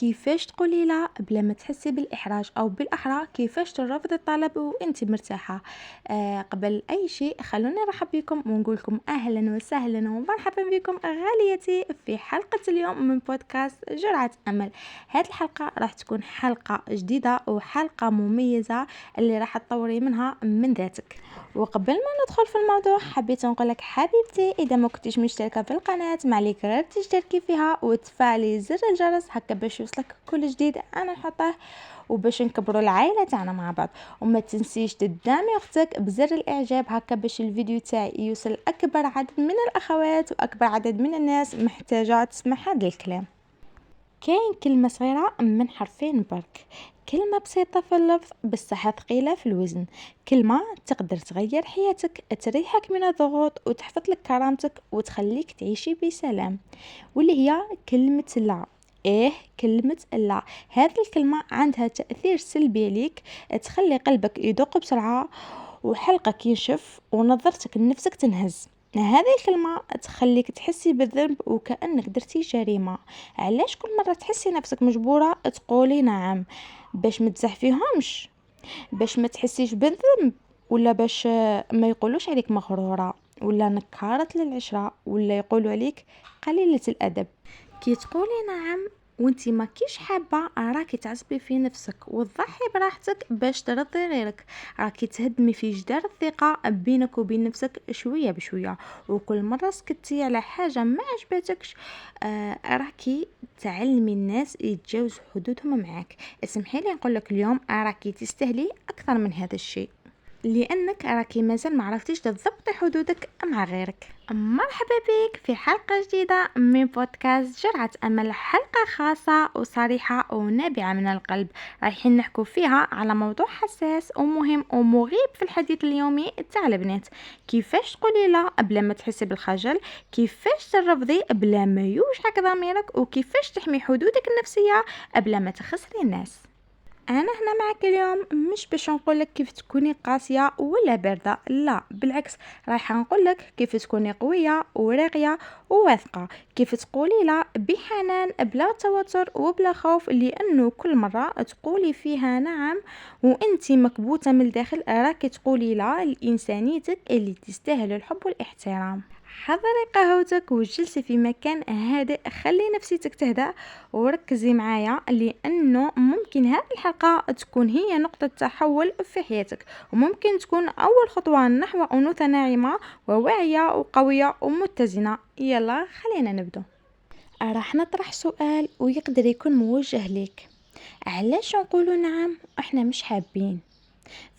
كيفاش تقولي لا بلا ما تحسي بالإحراج أو بالأحرى كيفاش ترفضي الطلب وأنت مرتاحة. قبل أي شيء خلوني نرحب بكم ونقول لكم أهلا وسهلا ومرحبا بكم غاليتي في حلقة اليوم من بودكاست جرعة أمل. هذه الحلقة راح تكون حلقة جديدة وحلقة مميزة اللي راح تطوري منها من ذاتك. وقبل ما ندخل في الموضوع حبيت نقول لك حبيبتي اذا ما كنتيش مشتركه في القناه ما عليك غير تشتركي فيها وتفعلي زر الجرس هكا باش يوصلك كل جديد انا نحطه وباش نكبروا العائله تاعنا مع بعض. وما تنسيش تدعمي اختك بزر الاعجاب هكا باش الفيديو تاعي يوصل اكبر عدد من الاخوات واكبر عدد من الناس محتاجه تسمع هذا الكلام. كاين كلمة صغيرة من حرفين برك، كلمة بسيطة في اللفظ بصح ثقيلة في الوزن، كلمة تقدر تغير حياتك، تريحك من الضغوط وتحفظ لك كرامتك وتخليك تعيشي بسلام، واللي هي كلمة لا. ايه كلمة لا، هذه الكلمة عندها تأثير سلبي عليك، تخلي قلبك يدق بسرعة وحلقك ينشف ونظرتك لنفسك تنهز. هذه الكلمة تخليك تحسي بالذنب وكأنك درتي جريمة. علاش كل مرة تحسي نفسك مجبورة تقولي نعم؟ باش ما تزحفيهمش؟ باش ما تحسيش بالذنب؟ ولا باش ما يقولوش عليك مغرورة ولا نكارة للعشرة ولا يقولوا عليك قليلة الأدب؟ كي تقولي نعم وانتي ما كيش حابة راكي تعصبي في نفسك وتضحي براحتك باش ترضي غيرك، راكي تهدمي في جدار الثقة بينك وبين نفسك شوية بشوية. وكل مرة سكتي على حاجة ما عجبتكش راكي تعلمي الناس يتجاوزوا حدودهم معاك. اسمحي لي نقول لك اليوم راكي تستاهلي اكثر من هذا الشيء، لانك راكي مازال ما عرفتيش تضبطي حدودك مع غيرك. مرحبا بك في حلقة جديدة من بودكاست جرعة أمل، حلقة خاصة وصريحة ونابعة من القلب. رايحين نحكو فيها على موضوع حساس ومهم ومغيب في الحديث اليومي تاع البنات. كيفاش تقولي لا بلا ما تحسي بالخجل، كيفاش ترفضي بلا ما يوجعك ضميرك، وكيفاش تحمي حدودك النفسية بلا ما تخسري الناس. انا هنا معك اليوم مش باش نقولك كيف تكوني قاسية ولا باردة، لا بالعكس، رايحة نقولك كيف تكوني قوية وراقية وواثقة، كيف تقولي لا بحنان بلا توتر وبلا خوف، لانه كل مرة تقولي فيها نعم وانتي مكبوتة من الداخل راكي تقولي لا لإنسانيتك اللي تستاهل الحب والاحترام. حضري قهوتك وجلسي في مكان هادئ، خلي نفسيتك تهدأ وركزي معايا، لانه ممكن هذه الحلقة تكون هي نقطة تحول في حياتك، وممكن تكون اول خطوة نحو انوثة ناعمة وواعية وقوية ومتزنة. يلا خلينا نبدأ. راح نطرح سؤال ويقدر يكون موجه ليك: علاش نقولوا نعم احنا مش حابين؟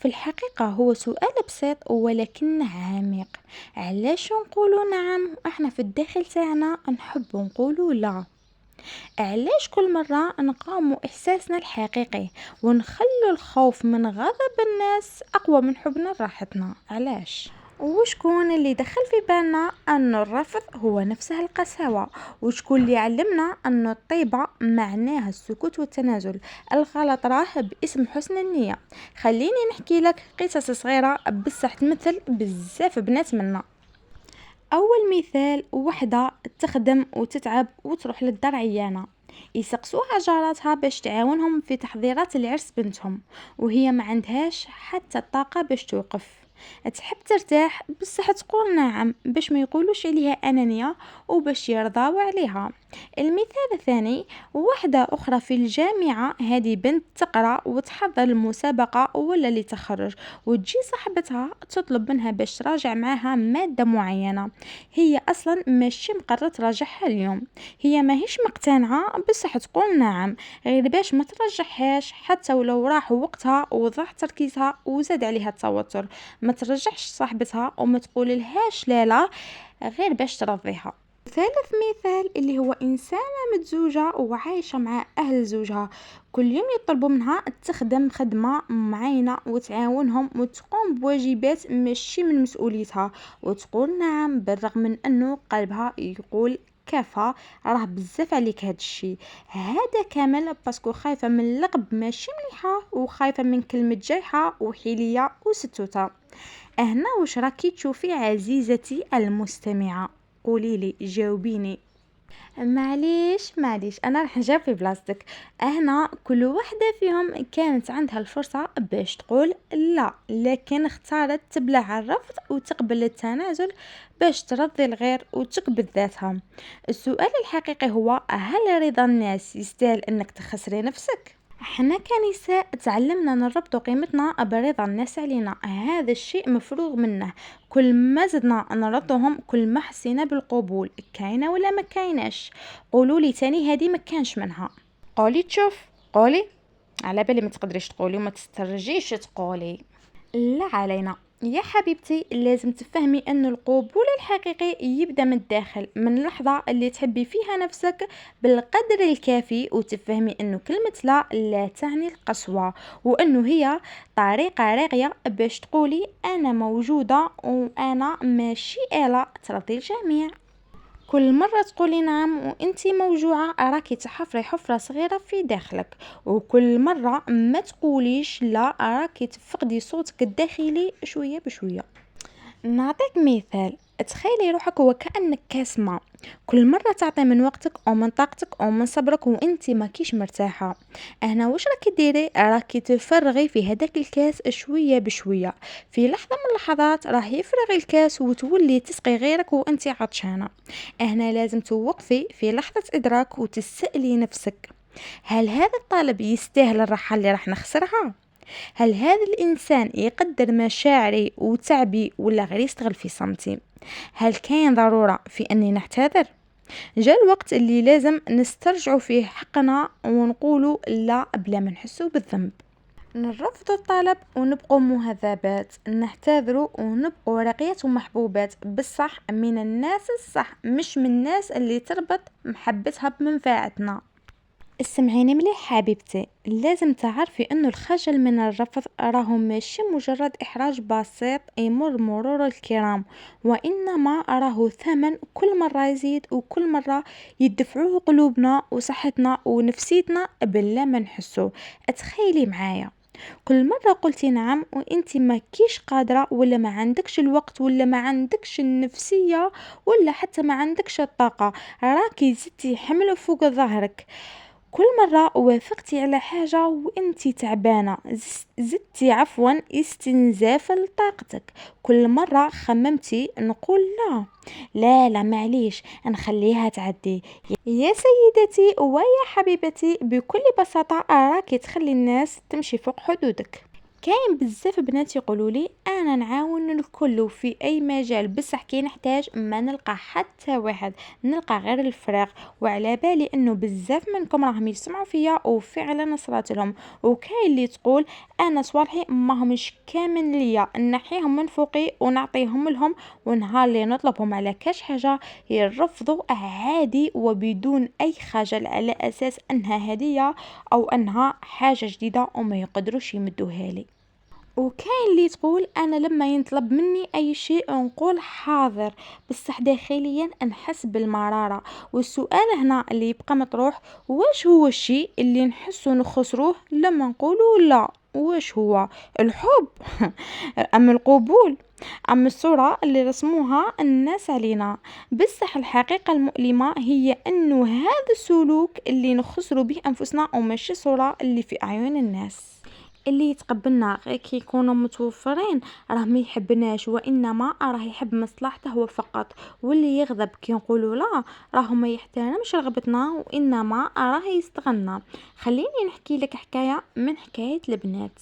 في الحقيقة هو سؤال بسيط ولكنه عميق. علاش نقولوا نعم احنا في الداخل تاعنا نحب نقولوا لا؟ علاش كل مرة نقاوموا إحساسنا الحقيقي ونخلوا الخوف من غضب الناس أقوى من حبنا لراحتنا؟ علاش؟ وشكون اللي دخل في بالنا أن الرفض هو نفسه القساوة؟ وشكون اللي علمنا أن الطيبة معناها السكوت والتنازل؟ الغلط راه باسم حسن النية. خليني نحكي لك قصص صغيرة بصح تمثل بزاف بنات منا. اول مثال: وحده تخدم وتتعب وتروح للدار عيانه، يسقسوها جاراتها باش تعاونهم في تحضيرات العرس بنتهم، وهي ما عندهاش حتى الطاقه باش توقف. تحب ترتاح بصح تقول نعم باش ما يقولوش عليها انانيه وباش يرضاو عليها. المثال الثاني: وحده اخرى في الجامعه، هذه بنت تقرا وتحضر المسابقه ولا لتخرج، وتجي صاحبتها تطلب منها باش تراجع معها ماده معينه، هي اصلا ماشي مقرره تراجعها اليوم، هي ماهيش مقتنعه بصح تقول نعم غير باش ما ترجعهاش حتى ولو راح وقتها وضاع تركيزها وزاد عليها التوتر. ما ترجعش صاحبتها وما تقوللهاش لا لا غير باش ترضيها. ثالث مثال اللي هو إنسانة متزوجة وعايشة مع أهل زوجها، كل يوم يطلبوا منها تخدم خدمة معينة وتعاونهم وتقوم بواجبات ماشي من مسؤوليتها، وتقول نعم بالرغم من أنه قلبها يقول كفى، راه بزاف عليك هاد الشي. هذا كامل باسكو خايفة من لقب ماشي مليحة وخايفة من كلمة جايحة وحيلية وستوتة. هنا واش راكي تشوفي عزيزتي المستمعة؟ قولي لي، جاوبيني. معليش أنا راح نجاوب في بلاصتك. هنا كل وحدة فيهم كانت عندها الفرصة باش تقول لا، لكن اختارت تبلع الرفض وتقبل التنازل باش ترضي الغير وتقبل ذاتها. السؤال الحقيقي هو: هل رضا الناس يستاهل انك تخسري نفسك؟ احنا كنساء تعلمنا نربط قيمتنا برضا الناس علينا، هذا الشيء مفروغ منه. كل ما زدنا نرضهم كل ما حسينا بالقبول، كاينه ولا ما كايناش؟ قولوا لي تاني، هذه ما كانش منها. قولي تشوف، قولي. على بالي ما تقدريش تقولي وما تسترجيش تقولي. لا علينا يا حبيبتي، لازم تفهمي أن القبول الحقيقي يبدأ من الداخل، من اللحظة اللي تحبي فيها نفسك بالقدر الكافي، وتفهمي أنه كلمة لا تعني القسوة، وأنه هي طريقة راقية باش تقولي أنا موجودة وأنا ماشي آلة ترضي الجميع. كل مرة تقولي نعم وانتي موجوعة راكي تحفري حفرة صغيرة في داخلك، وكل مرة ما تقوليش لا راكي تفقدي صوتك الداخلي شوية بشوية. نعطيك مثال: تخيلي روحك وكأنك كاس ماء، كل مرة تعطي من وقتك او من طاقتك او من صبرك وانتي ماكيش مرتاحة، هنا واش راكي ديري؟ راكي تفرغي في هداك الكاس شوية بشوية، في لحظة من اللحظات راح يفرغ الكاس وتولي تسقي غيرك وانتي عطشانة. هنا لازم توقفي في لحظة ادراك وتسألي نفسك: هل هذا الطالب يستاهل الراحة اللي راح نخسرها؟ هل هذا الإنسان يقدر مشاعري وتعبي ولا غير يستغل في صمتي؟ هل كاين ضرورة في أني نعتذر؟ جاء الوقت اللي لازم نسترجعوا فيه حقنا ونقولوا لا بلا ما نحسوا بالذنب، نرفض الطلب ونبقوا مهذبات، نعتذروا ونبقوا راقيات ومحبوبات، بصح من الناس الصح، مش من الناس اللي تربط محبتها بمنفعتنا. اسمعيني مليح حبيبتي، لازم تعرفي انه الخجل من الرفض راهو ماشي مجرد احراج بسيط يمر مرور الكرام، وانما راهو ثمن كل مرة يزيد وكل مرة يدفعوه قلوبنا وصحتنا ونفسيتنا بلا ما نحسو. اتخيلي معايا، كل مرة قلتي نعم وانتي ما كيش قادرة ولا ما عندكش الوقت ولا ما عندكش النفسية ولا حتى ما عندكش الطاقة، راكي زدتي حمل فوق ظهرك. كل مرة وافقتي على حاجة وانتي تعبانة، زدتي عفوا استنزاف لطاقتك. كل مرة خممتي نقول لا، لا معليش نخليها تعدي. يا سيدتي ويا حبيبتي، بكل بساطة راكي تخلي الناس تمشي فوق حدودك. كاين بزاف بنات يقولوا لي انا نعاون الكل في اي مجال، بصح كي نحتاج ما نلقى حتى واحد، نلقى غير الفراغ. وعلى بالي انه بزاف منكم راهم يسمعوا فيا وفعلا صرات لهم. وكاين اللي تقول انا صوالحي ما همش كامل ليا، نحيهم من فوقي ونعطيهم لهم، ونهار اللي نطلبهم على كاش حاجه يرفضوا عادي وبدون اي خجل، على اساس انها هديه او انها حاجه جديده وما يقدروش يمدوها لي. وكاين اللي تقول انا لما ينطلب مني اي شيء نقول حاضر، بصح داخليا نحس بالمرارة. والسؤال هنا اللي يبقى مطروح: واش هو الشيء اللي نحسه نخسروه لما نقوله لا؟ واش هو الحب ام القبول ام الصورة اللي رسموها الناس علينا؟ بصح الحقيقة المؤلمة هي انه هذا السلوك اللي نخسروا به انفسنا وماشي صورة اللي في اعين الناس. اللي يتقبلنا غير كي يكونوا متوفرين راه ما يحبناش، وانما راه يحب مصلحته هو فقط. واللي يغضب كي نقولوا لا راه ما يحترمش رغبتنا وانما راه يستغنى. خليني نحكي لك حكايه من حكايه البنات.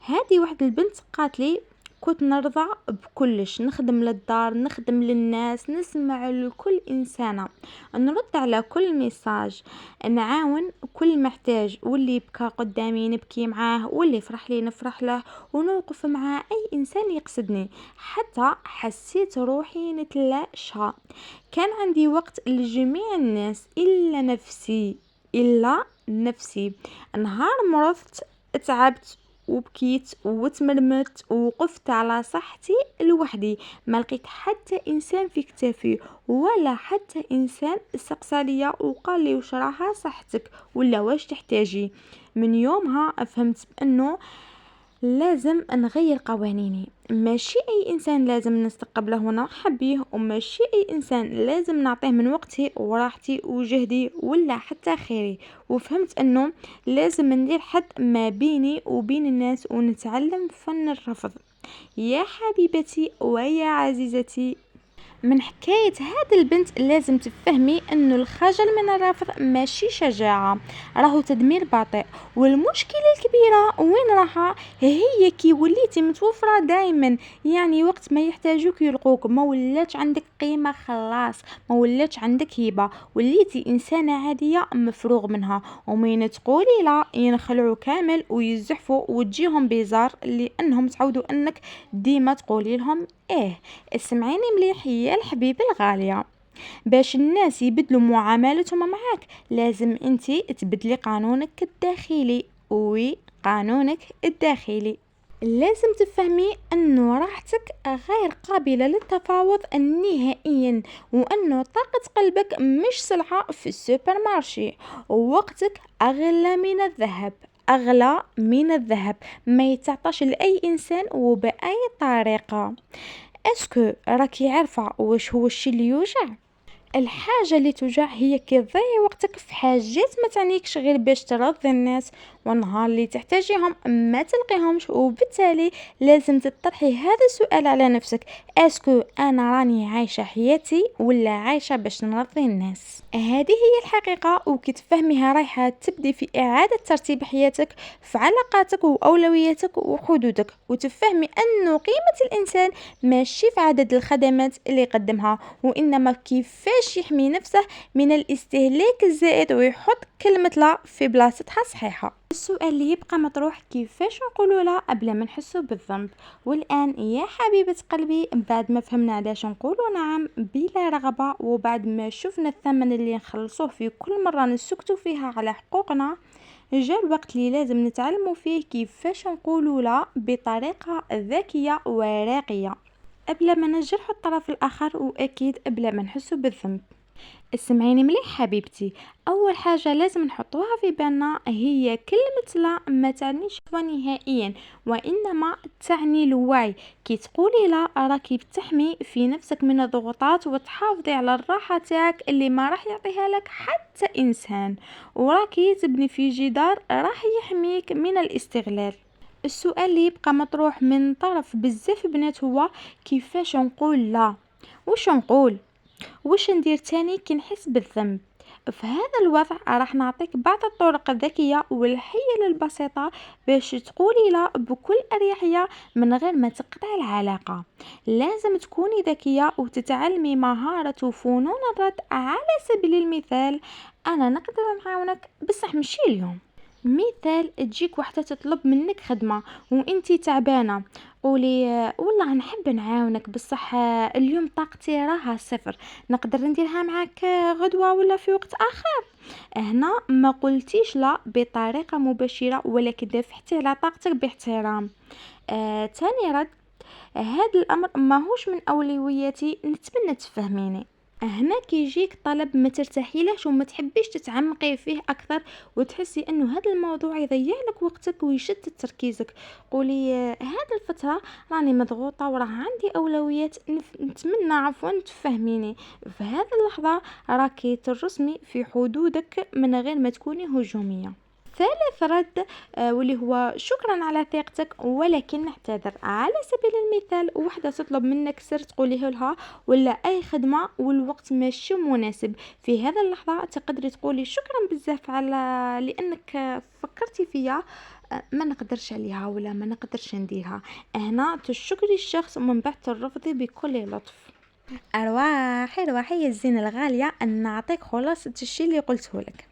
هذه واحد البنت قالت لي: كنت نرضى بكلش، نخدم للدار نخدم للناس، نسمع لكل إنسانة، نرد على كل ميساج، نعاون كل محتاج، واللي يبكى قدامي نبكي معاه، واللي يفرح لي نفرح له، ونوقف مع أي إنسان يقصدني، حتى حسيت روحي نتلاشى. كان عندي وقت لجميع الناس إلا نفسي. نهار مرضت تعبت وبكيت وتمرمت ووقفت على صحتي لوحدي، ما لقيت حتى انسان في كتافي ولا حتى انسان سقسى ليا وقال لي وش راها صحتك ولا واش تحتاجي. من يومها فهمت بانه لازم نغير قوانيني، ماشي اي انسان لازم نستقبله ونرحب بيه، وماشي اي انسان لازم نعطيه من وقتي وراحتي وجهدي ولا حتى خيري. وفهمت انه لازم ندير حد ما بيني وبين الناس ونتعلم فن الرفض. يا حبيبتي ويا عزيزتي، من حكاية هاد البنت لازم تفهمي انه الخجل من الرفض ماشي شجاعة، راهو تدمير بطيء. والمشكلة الكبيرة وين راها؟ هي كي وليتي متوفرة دايما، يعني وقت ما يحتاجوك يلقوك، ما ولاتش عندك قيمة خلاص، ما ولاتش عندك هيبة، وليتي انسانة عادية مفروغ منها. ومين تقولي لا ينخلعوا كامل ويزحفوا وتجيهم بيزار لانهم تعودوا انك ديما تقولي لهم ايه. اسمعيني مليح يا الحبيبة الغالية، باش الناس يبدلوا معاملتهم معاك لازم انتي تبدلي قانونك الداخلي. وي، قانونك الداخلي. لازم تفهمي انه راحتك غير قابلة للتفاوض نهائيا، وانه طاقة قلبك مش سلعة في السوبر مارشي، ووقتك اغلى من الذهب، اغلى من الذهب، ما يتعطاش لاي انسان وباي طريقة. اسكو راكي عارفة واش هو الشي اللي يوجع؟ الحاجة اللي توجع هي كي تضيعي وقتك في حاجات ما تعنيكش غير باش ترضي الناس، والنهار اللي تحتاجيهم ما تلقيهمش. وبالتالي لازم تطرحي هذا السؤال على نفسك: اسكو انا راني عايشة حياتي ولا عايشة باش نرضي الناس؟ هذه هي الحقيقة، وكي تفهميها رايحة تبدي في اعادة ترتيب حياتك، في علاقاتك واولوياتك وحدودك، وتفهمي انه قيمة الانسان ماشي في عدد الخدمات اللي يقدمها، وإنما كيفاش يحمي نفسه من الاستهلاك الزائد ويحط كلمة لا في بلاصتها صحيحة. السؤال اللي يبقى مطروح: كيفاش نقولوا لا قبل ما نحسوا بالذنب؟ والآن يا حبيبة قلبي، بعد ما فهمنا علاش نقولوا نعم بلا رغبة، وبعد ما شفنا الثمن اللي نخلصوه في كل مرة نسكتوا فيها على حقوقنا، جاء الوقت اللي لازم نتعلموا فيه كيفاش نقولوا لا بطريقة ذكية وراقية، قبل ما نجرح الطرف الآخر، وأكيد قبل ما نحسوا بالذنب. اسمعيني مليح حبيبتي، أول حاجة لازم نحطوها في بالنا هي كلمة لا ما تعنيش لا نهائيا، وإنما تعني الوعي. كي تقولي لا راكي بتحمي في نفسك من الضغوطات وتحافظي على الراحة تاعك اللي ما راح يعطيها لك حتى إنسان، وراكي تبني في جدار راح يحميك من الاستغلال. السؤال اللي يبقى مطروح من طرف بزاف بنات هو: كيفاش نقول لا؟ وش نقول؟ وش ندير تاني كي نحس بالذنب؟ في هذا الوضع راح نعطيك بعض الطرق الذكية والحيل البسيطة باش تقولي لا بكل أريحية من غير ما تقطع العلاقة. لازم تكوني ذكية وتتعلمي مهارة وفنون الرد. على سبيل المثال: أنا نقدر نعاونك بصح مشي اليوم. مثال: تجيك وحدة تطلب منك خدمة وانتي تعبانة، قولي والله نحب نعاونك بصح اليوم طاقتي راها صفر، نقدر نديرها معاك غدوة ولا في وقت آخر. هنا ما قلتيش لا بطريقة مباشرة، ولكن دافعتي على طاقتك باحترام. تاني رد: هذا الأمر ماهوش من أولوياتي، نتمنى تفهميني. هنا كيجيك طلب ما ترتاحيلهش وما تحبيش تتعمقي فيه اكثر، وتحسي انه هذا الموضوع يضيع لك وقتك ويشتت تركيزك. قولي هذه الفترة راني مضغوطة وراه عندي اولويات، نتمنى عفوا تفهميني. في هذه اللحظة راكي ترسمي في حدودك من غير ما تكوني هجومية. ثالث رد واللي هو: شكرا على ثقتك ولكن نعتذر. على سبيل المثال، وحدة تطلب منك سر تقوليه لها ولا أي خدمة والوقت ماشي مناسب، في هذا اللحظة تقدري تقولي: شكرا بزاف على لأنك فكرتي فيا، ما نقدرش عليها ولا ما نقدرش نديرها. هنا تشكري الشخص ومن بعد ترفضي بكل لطف. أرواحي يا الزينة الغالية، أن نعطيك خلاصة الشي اللي قلته لك.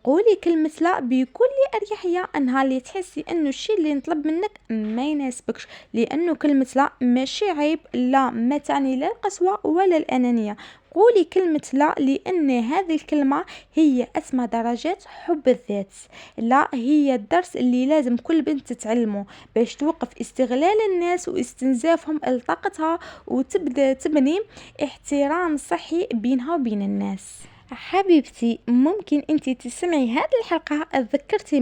قولي كلمة لا بكل أريحية نهار اللي تحسي انه الشيء اللي نطلب منك ما يناسبكش، لانه كلمة لا ماشي عيب، لا ما تعني لا القسوة ولا الأنانية. قولي كلمة لا لأن هذه الكلمة هي أسمى درجات حب الذات. لا هي الدرس اللي لازم كل بنت تتعلمه باش توقف استغلال الناس واستنزافهم لطاقتها، وتبدأ تبني احترام صحي بينها وبين الناس. حبيبتي، ممكن انتي تسمعي هذه الحلقة، تذكرتي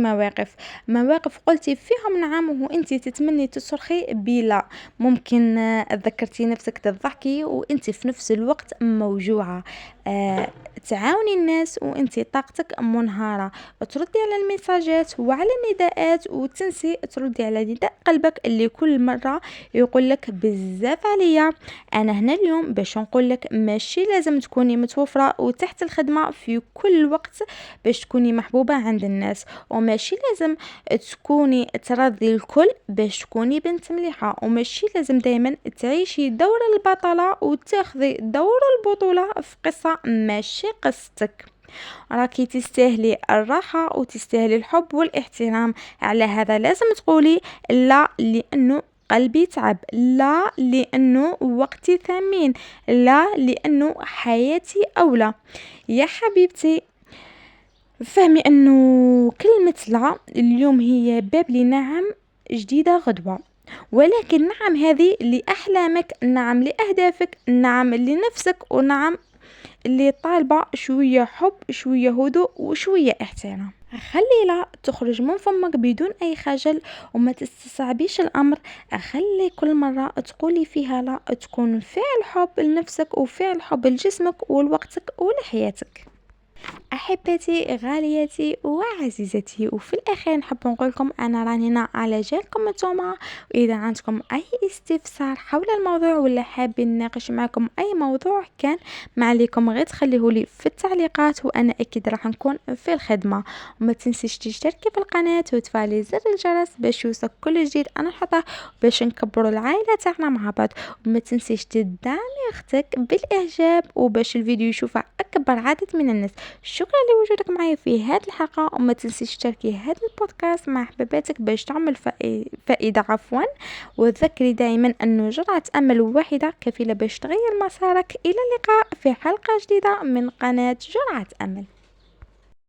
مواقف قلتي فيهم نعم وانتي تتمني تصرخي بلا. ممكن تذكرتي نفسك تضحكي وانتي في نفس الوقت موجوعة. آه، تعاوني الناس وانتي طاقتك منهارة. تردي على المساجات وعلى النداءات وتنسي تردي على نداء قلبك اللي كل مرة يقولك بزاف عليا. انا هنا اليوم باش نقولك ماشي لازم تكوني متوفرة وتحت الخدمة في كل وقت باش تكوني محبوبة عند الناس، وماشي لازم تكوني ترضي الكل باش تكوني بنت مليحة، وماشي لازم دايما تعيشي دور البطلة وتاخذي دور البطولة في قصة ماشي قصتك. راكي تستاهلي الراحة وتستاهلي الحب والاحترام. على هذا لازم تقولي لا، لأنه قلبي تعب، لا لأنه وقتي ثمين، لا لأنه حياتي أولى. يا حبيبتي، فهمي أنه كلمة لا اليوم هي باب لنعم جديدة غدوة، ولكن نعم هذه لأحلامك، نعم لأهدافك، نعم لنفسك، ونعم اللي طالبة شوية حب، شوية هدوء، وشوية احترام. خلي لا تخرج من فمك بدون أي خجل، وما تستصعبيش الأمر. خلي كل مرة تقولي فيها لا تكون فعل حب لنفسك وفعل حب لجسمك ولوقتك ولحياتك. احبتي غاليتي وعزيزتي، وفي الاخير نحب نقولكم انا راني هنا على جالكم نتوما، واذا عندكم اي استفسار حول الموضوع ولا حابين نناقش معكم اي موضوع كان، ما عليكم غير تخليهولي في التعليقات وانا اكيد راح نكون في الخدمه. وما تنسيش تشتركي في القناه وتفعلي زر الجرس باش يوصلك كل جديد انا نحطه، باش نكبروا العائله تاعنا مع بعض. وما تنسيش تدعمي اختك بالاعجاب وباش الفيديو يشوفه اكبر عدد من الناس. شكرا لوجودك معي في هذه الحلقة، وما تنسيش تشاركي هذا البودكاست مع حبيباتك باش تعمل فائدة عفوا. وذكري دائما أنه جرعة أمل واحدة كفيلة باش تغير مسارك. إلى اللقاء في حلقة جديدة من قناة جرعة أمل.